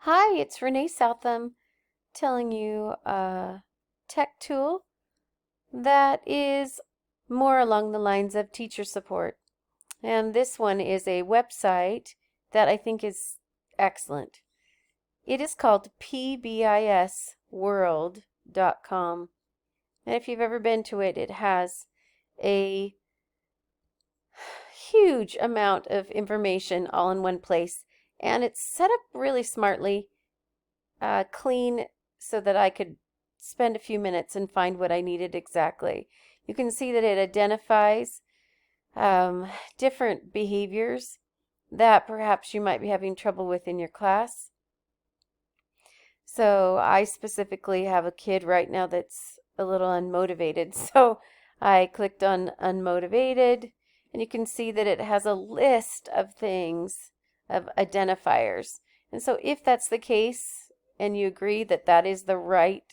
Hi, it's Renee Southam telling you a tech tool that is more along the lines of teacher support. And this one is a website that I think is excellent. It is called PBISworld.com. And if you've ever been to it, it has a huge amount of information all in one place. And it's set up really smartly, clean, so that I could spend a few minutes and find what I needed exactly. You can see that it identifies different behaviors that perhaps you might be having trouble with in your class. So I specifically have a kid right now that's a little unmotivated. So I clicked on unmotivated, and you can see that it has a list of things, of identifiers. And so if that's the case, and you agree that that is the right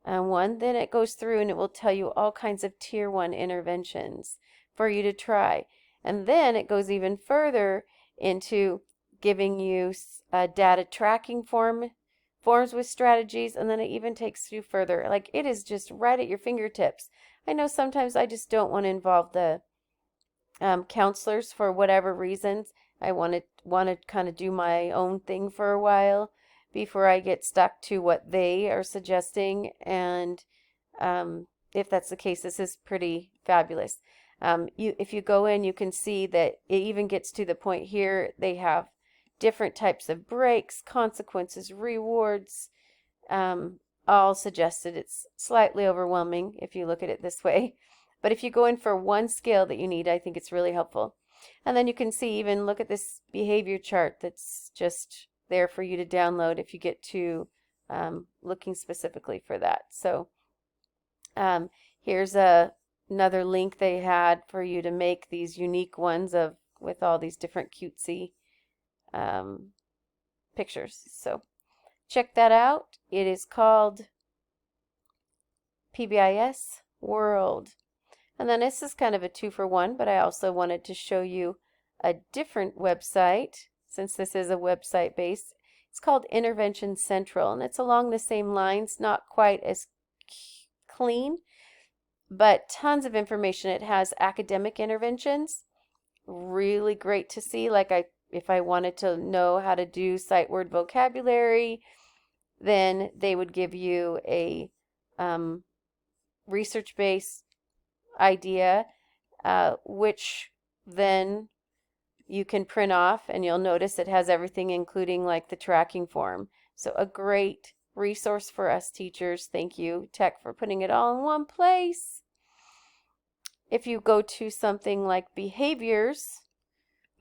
one, then it goes through and it will tell you all kinds of tier 1 interventions for you to try. And then it goes even further into giving you data tracking forms with strategies, and then it even takes you further. Like, it is just right at your fingertips. I know sometimes I just don't want to involve the counselors for whatever reasons. I want to kind of do my own thing for a while before I get stuck to what they are suggesting. And if that's the case, this is pretty fabulous. If you go in, you can see that it even gets to the point here. They have different types of breaks, consequences, rewards, all suggested. It's slightly overwhelming if you look at it this way. But if you go in for one skill that you need, I think it's really helpful. And then you can see, even look at this behavior chart that's just there for you to download if you get to looking specifically for that. So here's another link they had for you to make these unique ones with all these different cutesy pictures. So check that out. It is called PBIS World. And then this is kind of a 2-for-1, but I also wanted to show you a different website, since this is a website based. It's called Intervention Central, and it's along the same lines, not quite as clean, but tons of information. It has academic interventions, really great to see. Like, if I wanted to know how to do sight word vocabulary, then they would give you a research-based idea, which then you can print off, and you'll notice it has everything, including like the tracking form. So a great resource for us teachers. Thank you, Tech, for putting it all in one place. If you go to something like behaviors,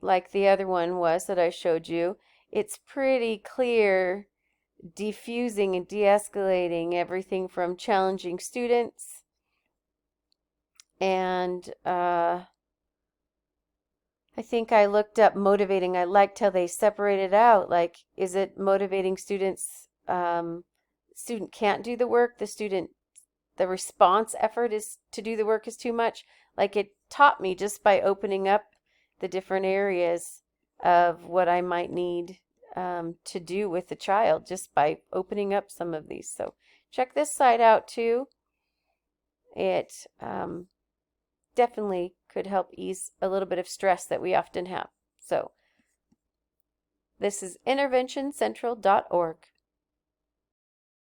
like the other one was that I showed you, it's pretty clear, diffusing and de-escalating everything from challenging students, and I think I looked up motivating. I liked how they separated out. Like, is it motivating students? Student can't do the work. The response effort is to do the work is too much. Like, it taught me just by opening up the different areas of what I might need to do with the child, just by opening up some of these. So check this site out too. It definitely could help ease a little bit of stress that we often have. So this is interventioncentral.org.